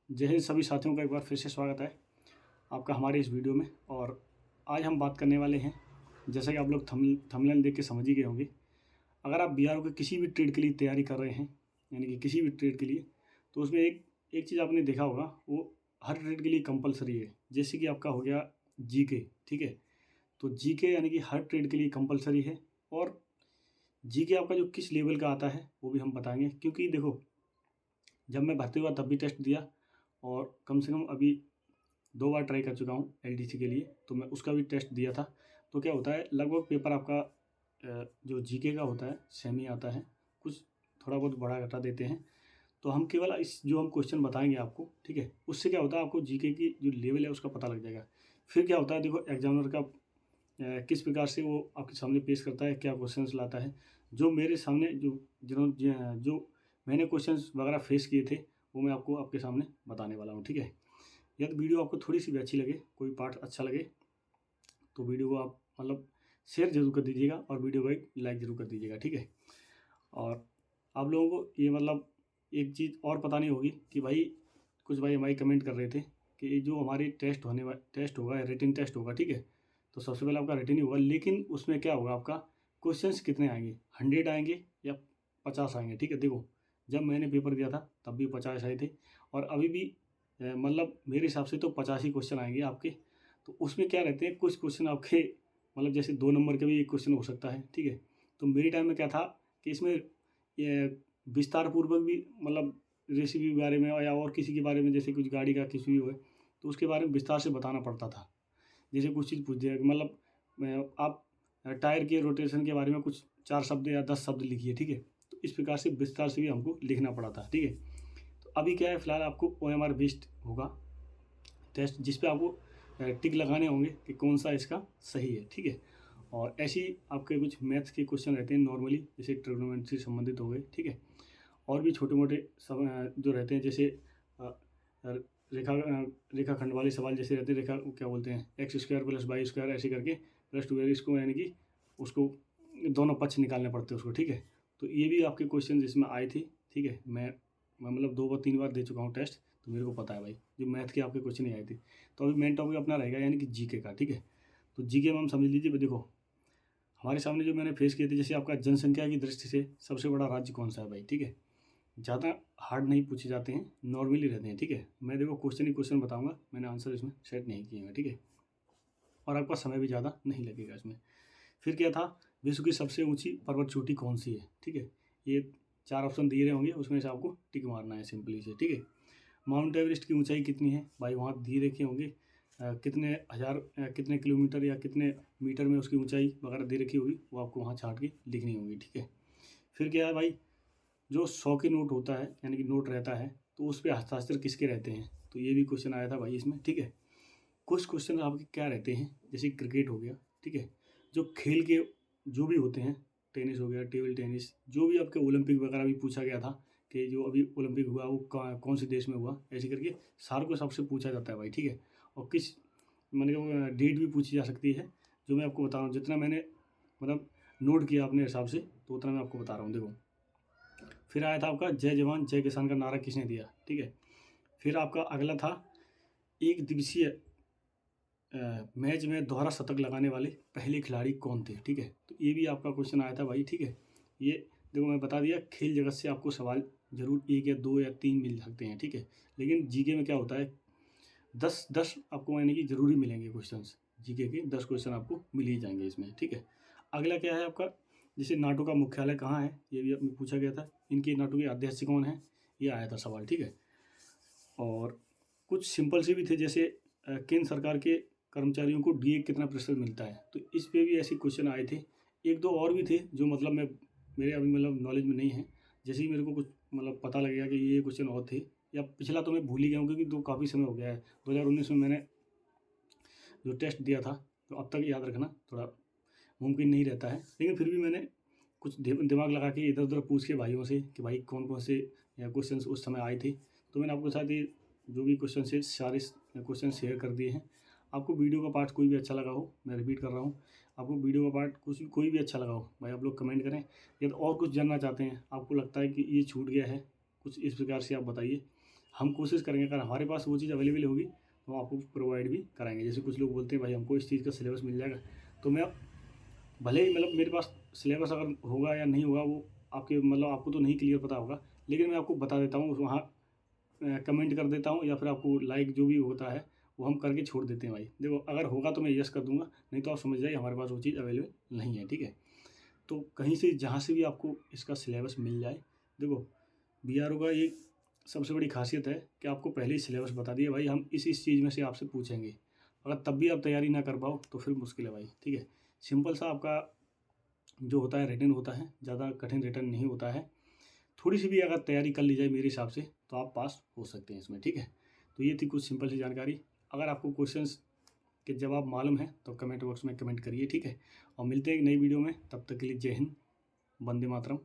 जय हिंद सभी साथियों का एक बार फिर से स्वागत है आपका हमारे इस वीडियो में। और आज हम बात करने वाले हैं, जैसा कि आप लोग थंबनेल देख के समझ ही गए होंगे। अगर आप बीआरओ के किसी भी ट्रेड के लिए तैयारी कर रहे हैं, यानी कि किसी भी ट्रेड के लिए, तो उसमें एक एक चीज़ आपने देखा होगा, वो हर ट्रेड के लिए कंपलसरी है। जैसे कि आपका हो गया जीके, ठीक है। तो जीके यानी कि हर ट्रेड के लिए कंपलसरी है। और जीके आपका जो किस लेवल का आता है वो भी हम बताएंगे, क्योंकि देखो, जब मैं भर्ती हुआ तब भी टेस्ट दिया और कम से कम अभी 2 बार ट्राई कर चुका हूँ एलडीसी के लिए, तो मैं उसका भी टेस्ट दिया था। तो क्या होता है, लगभग पेपर आपका जो जीके का होता है सेम ही आता है, कुछ थोड़ा बहुत बढ़ा घटा देते हैं। तो हम केवल इस जो हम क्वेश्चन बताएंगे आपको, ठीक है, उससे क्या होता है, आपको जीके की जो लेवल है उसका पता लग जाएगा। फिर क्या होता है, देखो एग्जामिनर का किस प्रकार से वो आपके सामने पेश करता है, क्या क्वेश्चंस लाता है। जो मेरे सामने जो मैंने क्वेश्चंस वगैरह फेस किए थे, वो मैं आपको आपके सामने बताने वाला हूँ, ठीक है। यदि वीडियो आपको थोड़ी सी भी अच्छी लगे, कोई पार्ट अच्छा लगे, तो वीडियो को आप मतलब शेयर जरूर कर दीजिएगा और वीडियो को एक लाइक ज़रूर कर दीजिएगा, ठीक है। और आप लोगों को ये मतलब एक चीज़ और पता नहीं होगी कि भाई, कुछ भाई हमारी कमेंट कर रहे थे कि ये जो हमारी टेस्ट होगा, रिटन टेस्ट होगा, ठीक है। तो सबसे पहले आपका रिटन ही होगा, लेकिन उसमें क्या होगा, आपका क्वेश्चंस कितने आएंगे, 100 आएंगे या 50 आएंगे, ठीक है। देखो, जब मैंने पेपर दिया था तब भी 50 आए थे, और अभी भी मतलब मेरे हिसाब से तो 50 ही क्वेश्चन आएंगे आपके। तो उसमें क्या रहते हैं, कुछ क्वेश्चन आपके मतलब जैसे 2 नंबर का भी एक क्वेश्चन हो सकता है, ठीक है। तो मेरे टाइम में क्या था कि इसमें ये विस्तार पूर्वक भी मतलब रेसिपी के बारे में या और किसी के बारे में, जैसे कुछ गाड़ी का किसी भी हो, तो उसके बारे में विस्तार से बताना पड़ता था। जैसे कुछ चीज़ पूछ दिया, मतलब आप टायर के रोटेशन के बारे में कुछ 4 शब्द या 10 शब्द लिखिए, ठीक है। तो इस प्रकार से विस्तार से भी हमको लिखना पड़ा था, ठीक है। तो अभी क्या है, फिलहाल आपको ओएमआर बेस्ड होगा टेस्ट, जिस पे आपको टिक लगाने होंगे कि कौन सा इसका सही है, ठीक है। और ऐसे ही आपके कुछ मैथ्स के क्वेश्चन रहते हैं नॉर्मली, जैसे ट्रिग्नोमेट्री से संबंधित हो गए, ठीक है। और भी छोटे मोटे जो रहते हैं, जैसे अ, अ, रेखाखंड वाले सवाल जैसे रहते हैं, रेखा क्या बोलते हैं, x square plus y square ऐसे करके प्लस टू, इसको यानी कि उसको दोनों पक्ष निकालने पड़ते हैं उसको, ठीक है। तो ये भी आपके क्वेश्चन जिसमें आए थे, ठीक है। मैं मतलब 2 बार 3 बार दे चुका हूँ टेस्ट, तो मेरे को पता है भाई, जो मैथ के आपके क्वेश्चन नहीं आए थे। तो अभी मेन टॉपिक अपना रहेगा यानी कि जीके का, ठीक है। तो जीके में हम समझ लीजिए, देखो हमारे सामने जो मैंने फेस किए थे, जैसे आपका जनसंख्या की दृष्टि से सबसे बड़ा राज्य कौन सा है भाई, ठीक है। ज़्यादा हार्ड नहीं पूछे जाते हैं, नॉर्मली रहते हैं, ठीक है। मैं देखो क्वेश्चन ही क्वेश्चन बताऊंगा, मैंने आंसर इसमें सेट नहीं किए हैं, ठीक है। और आपका समय भी ज़्यादा नहीं लगेगा इसमें। फिर क्या था, विश्व की सबसे ऊंची पर्वत चोटी कौन सी है, ठीक है। ये 4 ऑप्शन दिए रहे होंगे, उसमें से आपको टिक मारना है सिंपली से, ठीक है। माउंट एवरेस्ट की ऊंचाई कितनी है भाई, वहाँ दिए रखे होंगे कितने हज़ार कितने किलोमीटर या कितने मीटर में उसकी ऊंचाई वगैरह दे रखी होगी, वो आपको वहाँ छाट के लिखनी होगी, ठीक है। फिर क्या है भाई, जो 100 के नोट होता है यानी कि नोट रहता है, तो उस पर हस्ताक्षर किसके रहते हैं, तो ये भी क्वेश्चन आया था भाई इसमें, ठीक है। कुछ क्वेश्चन आपके क्या रहते हैं, जैसे क्रिकेट हो गया, ठीक है। जो खेल के जो भी होते हैं, टेनिस हो गया, टेबल टेनिस, जो भी आपके ओलंपिक वगैरह भी पूछा गया था कि जो अभी ओलंपिक हुआ वो कौन से देश में हुआ, ऐसे करके सारे को सबसे पूछा जाता है भाई, ठीक है। और किस मैंने कहा डेट भी पूछी जा सकती है, जो मैं आपको बता रहा हूँ, जितना मैंने मतलब नोट किया अपने हिसाब से, तो उतना मैं आपको बता रहा हूँ, देखो। फिर आया था आपका जय जवान जय किसान का नारा किसने दिया, ठीक है। फिर आपका अगला था एक दिवसीय मैच में दोहरा शतक लगाने वाले पहले खिलाड़ी कौन थे, ठीक है। तो ये भी आपका क्वेश्चन आया था भाई, ठीक है। ये देखो मैं बता दिया, खेल जगत से आपको सवाल जरूर 1 या 2 या 3 मिल सकते हैं, ठीक है। लेकिन जीके में क्या होता है, 10 आपको यानी कि जरूरी मिलेंगे क्वेश्चंस, जीके के 10 क्वेश्चन आपको मिल ही जाएंगे इसमें, ठीक है। अगला क्या है आपका, जैसे नाटो का मुख्यालय कहाँ है, ये भी आपने पूछा गया था। इनके नाटो के अध्यक्ष कौन है, ये आया था सवाल, ठीक है। और कुछ सिंपल से भी थे, जैसे केंद्र सरकार के कर्मचारियों को डीए कितना प्रतिशत मिलता है, तो इस पे भी ऐसे क्वेश्चन आए थे। एक दो और भी थे जो मतलब मेरे अभी मतलब नॉलेज में नहीं है। जैसे ही मेरे को कुछ मतलब पता लगेगा कि ये क्वेश्चन और थे, या पिछला तो मैं भूल ही गया हूँ, क्योंकि काफ़ी समय हो गया है, 2019 में मैंने जो टेस्ट दिया था, तो अब तक याद रखना थोड़ा मुमकिन नहीं रहता है। लेकिन फिर भी मैंने कुछ दिमाग लगा के इधर उधर पूछ के भाइयों से कि भाई कौन कौन से क्वेश्चन उस समय आए थे, तो मैंने आपके साथ ये जो भी क्वेश्चन है सारे क्वेश्चन शेयर कर दिए हैं। आपको वीडियो का पार्ट कोई भी अच्छा लगा हो, मैं रिपीट कर रहा हूँ, आपको वीडियो का पार्ट कुछ कोई भी अच्छा लगा हो भाई, आप लोग कमेंट करें। यदि और कुछ जानना चाहते हैं, आपको लगता है कि ये छूट गया है कुछ, इस प्रकार से आप बताइए, हम कोशिश करेंगे, अगर हमारे पास वो चीज़ अवेलेबल होगी तो हम आपको प्रोवाइड भी कराएंगे। जैसे कुछ लोग बोलते हैं भाई हमको इस चीज़ का सिलेबस मिल जाएगा, तो मैं भले ही मतलब मेरे पास सिलेबस अगर होगा या नहीं होगा वो आपके मतलब आपको तो नहीं क्लियर पता होगा, लेकिन मैं आपको बता देता हूँ, वहाँ कमेंट कर देता हूँ या फिर आपको लाइक जो भी होता है वो हम करके छोड़ देते हैं भाई। देखो अगर होगा तो मैं यस कर दूंगा, नहीं तो आप समझ जाइए हमारे पास वो चीज़ अवेलेबल नहीं है, ठीक है। तो कहीं से जहाँ से भी आपको इसका सिलेबस मिल जाए, देखो बीआरओ का ये सबसे बड़ी खासियत है कि आपको पहले ही सिलेबस बता दिया भाई, हम इस चीज़ में से आपसे पूछेंगे। अगर तब भी आप तैयारी ना कर पाओ तो फिर मुश्किल है भाई, ठीक है। सिंपल सा आपका जो होता है रिटन होता है, ज़्यादा कठिन रिटन नहीं होता है। थोड़ी सी भी अगर तैयारी कर ली जाए मेरे हिसाब से तो आप पास हो सकते हैं इसमें, ठीक है। तो ये थी कुछ सिंपल सी जानकारी। अगर आपको क्वेश्चंस के जवाब मालूम है तो कमेंट बॉक्स में कमेंट करिए, ठीक है। और मिलते हैं एक नई वीडियो में, तब तक के लिए जय हिंद, वंदे मातरम।